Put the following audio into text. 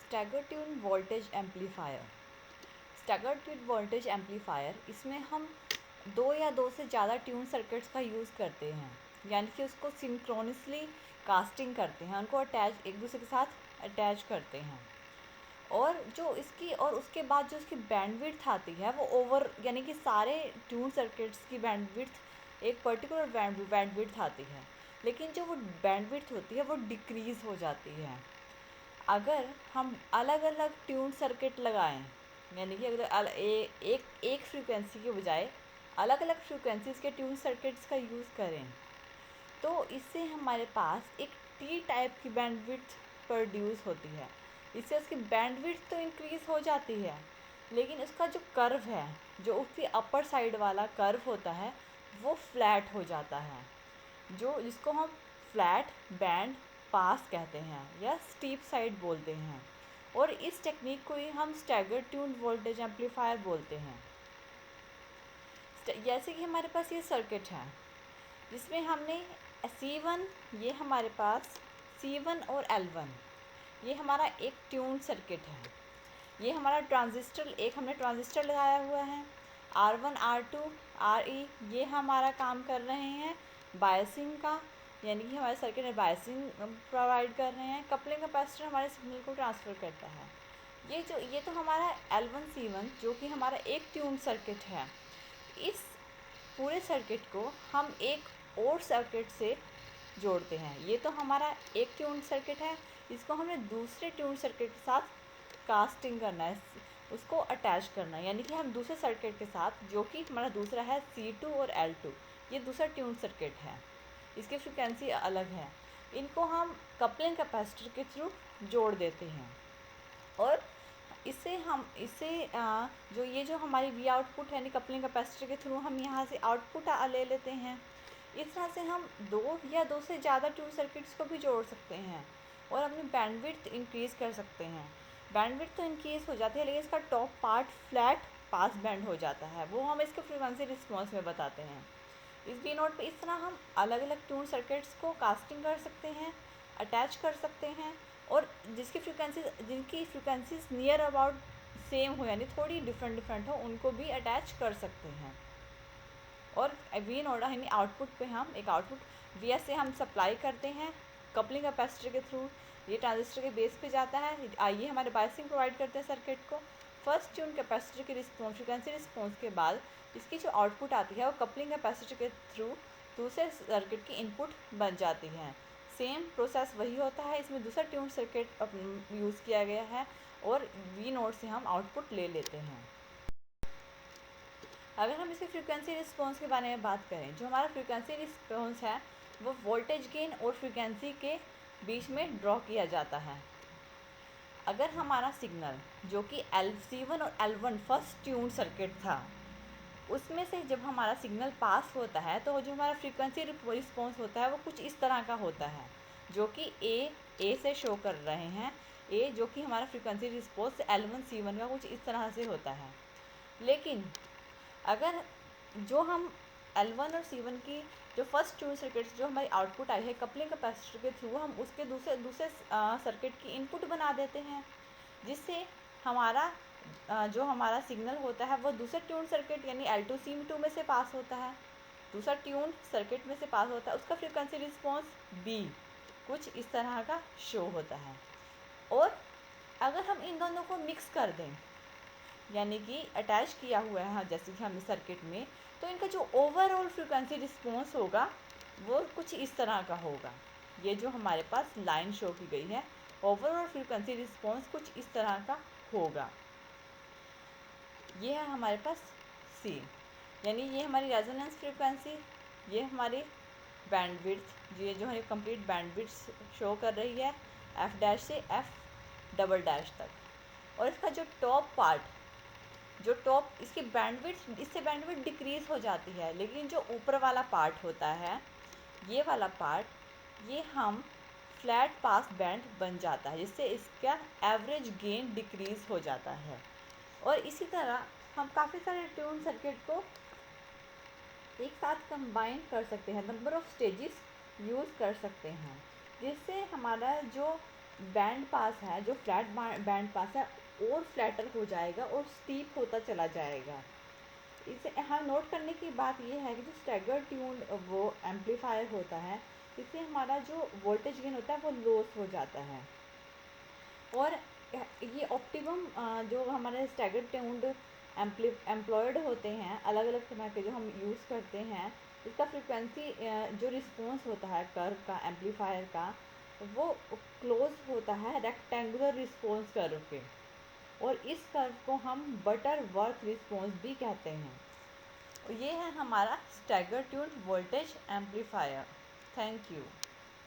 Stagger tune voltage amplifier. Stagger tune voltage amplifier, इसमें हम दो या दो से ज़्यादा ट्यून सर्किट्स का यूज़ करते हैं, यानी कि उसको सिंक्रोनसली कास्टिंग करते हैं, उनको अटैच एक दूसरे के साथ अटैच करते हैं। और जो इसकी और उसके बाद जो इसकी बैंडविड्थ आती है वो ओवर, यानी कि सारे ट्यून सर्किट्स की बैंडविड्थ एक पर्टिकुलर बैंडविड्थ आती है, लेकिन जो वो बैंडविड्थ होती है वो डिक्रीज़ हो जाती है अगर हम अलग अलग ट्यून सर्किट लगाएं। यानी कि अगर एक फ्रीक्वेंसी के बजाय अलग अलग फ्रीक्वेंसीज़ के ट्यून सर्किट्स का यूज़ करें, तो इससे हमारे पास एक टी टाइप की बैंडविड्थ प्रोड्यूस होती है। इससे उसकी बैंडविड्थ तो इंक्रीज़ हो जाती है, लेकिन उसका जो कर्व है, जो उसकी अपर साइड वाला कर्व होता है, वो फ्लैट हो जाता है, जो जिसको हम फ्लैट बैंड पास कहते हैं या स्टीप साइड बोलते हैं। और इस टेक्निक को ही हम स्टैगर ट्यून्ड वोल्टेज एम्पलीफायर बोलते हैं। जैसे कि हमारे पास ये सर्किट है जिसमें हमने C1, ये हमारे पास C1 और L1, ये हमारा एक ट्यून सर्किट है। ये हमारा ट्रांजिस्टर, एक हमने ट्रांजिस्टर लगाया हुआ है। R1, R2, RE, ये हमारा काम कर रहे हैं बायसिंग का, यानी कि हमारे सर्किट में बायसिंग प्रोवाइड कर रहे हैं। कपलिंग कैपेसिटर हमारे सिग्नल को ट्रांसफ़र करता है। ये तो हमारा L1 C1 जो कि हमारा एक ट्यून सर्किट है। इस पूरे सर्किट को हम एक और सर्किट से जोड़ते हैं। ये तो हमारा एक ट्यून सर्किट है, इसको हमें दूसरे ट्यून सर्किट के साथ कास्टिंग करना है, उसको अटैच करना है। यानी कि हम दूसरे सर्किट के साथ, जो कि हमारा दूसरा है C2 और L2, ये दूसरा ट्यून सर्किट है, इसकी फ्रिक्वेंसी अलग है, इनको हम कपलिंग कैपेसिटर के थ्रू जोड़ देते हैं। और इससे जो हमारी वी आउटपुट है, यानी कपलिंग कैपेसिटर के थ्रू हम यहाँ से आउटपुट ले लेते हैं। इस तरह से हम दो या दो से ज़्यादा ट्यून सर्किट्स को भी जोड़ सकते हैं और अपनी बैंडविड्थ इंक्रीज़ कर सकते हैं। बैंडविड्थ तो इंक्रीज़ हो जाती है, लेकिन इसका top part flat pass band हो जाता है, वो हम इसके फ्रीक्वेंसी रिस्पॉन्स में बताते हैं। इस वी नोट पे इस तरह हम अलग अलग ट्यून सर्किट्स को कास्टिंग कर सकते हैं, अटैच कर सकते हैं, और जिनकी फ्रिक्वेंसीज नियर अबाउट सेम हो, यानी थोड़ी डिफरेंट हो, उनको भी अटैच कर सकते हैं। और वी नोड यानी आउटपुट पे हम एक आउटपुट वी से हम सप्लाई करते हैं कपलिंग कैपेसिटर के थ्रू। ये ट्रांजिस्टर के बेस पे जाता है, आइए हमारे बायसिंग प्रोवाइड करते हैं सर्किट को। फर्स्ट ट्यून कैपेसिटर की रिस्पॉन्स, फ्रिक्वेंसी रिस्पॉन्स के बाद इसकी जो आउटपुट आती है वो कपलिंग कैपेसिटर के थ्रू दूसरे सर्किट की इनपुट बन जाती है। सेम प्रोसेस वही होता है, इसमें दूसरा ट्यून सर्किट यूज़ किया गया है और वी नोड से हम आउटपुट ले लेते हैं। अगर हम इसके फ्रीक्वेंसी रिस्पॉन्स के बारे में बात करें, जो हमारा फ्रीक्वेंसी रिस्पॉन्स है वो वोल्टेज गेन और फ्रीक्वेंसी के बीच में ड्रॉ किया जाता है। अगर हमारा सिग्नल जो कि C1 और L1 फर्स्ट ट्यून सर्किट था, उसमें से जब हमारा सिग्नल पास होता है तो जो हमारा फ्रीक्वेंसी रिस्पॉन्स होता है वो कुछ इस तरह का होता है, जो कि ए से शो कर रहे हैं। ए जो कि हमारा फ्रीक्वेंसी रिस्पॉन्स L1 C1 का कुछ इस तरह से होता है। लेकिन अगर जो हम L1 और C1 की जो फर्स्ट ट्यून सर्किट जो हमारी आउटपुट आई है कपलिंग कैपेसिटर के थ्रू, हम उसके दूसरे सर्किट की इनपुट बना देते हैं, जिससे हमारा जो हमारा सिग्नल होता है वो दूसरे ट्यून सर्किट यानी L2 C2 में से पास होता है, दूसरा ट्यून सर्किट में से पास होता है। उसका फ्रीक्वेंसी रिस्पॉन्स B कुछ इस तरह का शो होता है। और अगर हम इन दोनों को मिक्स कर दें, यानी कि अटैच किया हुआ है जैसे कि हमने सर्किट में, तो इनका जो ओवरऑल फ्रीक्वेंसी रिस्पॉन्स होगा वो कुछ इस तरह का होगा। ये जो हमारे पास लाइन शो की गई है, ओवरऑल फ्रीक्वेंसी रिस्पॉन्स कुछ इस तरह का होगा। ये है हमारे पास C, यानी ये हमारी रेजोनेंस फ्रीक्वेंसी, ये हमारी बैंडविड्थ, ये जो है कंप्लीट बैंडविड्थ शो कर रही है F' से F" तक। और इसका जो टॉप पार्ट, जो टॉप इसकी बैंडविड्थ, इससे बैंडविड्थ डिक्रीज़ हो जाती है, लेकिन जो ऊपर वाला पार्ट होता है, ये वाला पार्ट, ये हम फ्लैट पास बैंड बन जाता है, जिससे इसका एवरेज गेन डिक्रीज़ हो जाता है। और इसी तरह हम काफ़ी सारे ट्यून सर्किट को एक साथ कंबाइन कर सकते हैं, नंबर ऑफ़ स्टेजेस यूज़ कर सकते हैं, जिससे हमारा जो बैंड पास है, जो फ्लैट बैंड पास है और फ्लैटर हो जाएगा और स्टीप होता चला जाएगा। इसे यहाँ नोट करने की बात ये है कि जो स्टैगर ट्यून्ड वो एम्पलीफायर होता है, इससे हमारा जो वोल्टेज गेन होता है वो लॉस हो जाता है। और ये ऑप्टिमम जो हमारे स्टैगर ट्यून्ड एम्प्लॉयड होते हैं, अलग अलग तरह के जो हम यूज़ करते हैं, इसका फ्रिक्वेंसी जो रिस्पॉन्स होता है कर्व का एम्पलीफायर का, वो क्लोज होता है रेक्टेंगुलर रिस्पॉन्स कर्व के, और इस कर्व को हम बटरवर्थ रिस्पॉन्स भी कहते हैं। ये है हमारा stagger tuned voltage amplifier. Thank you.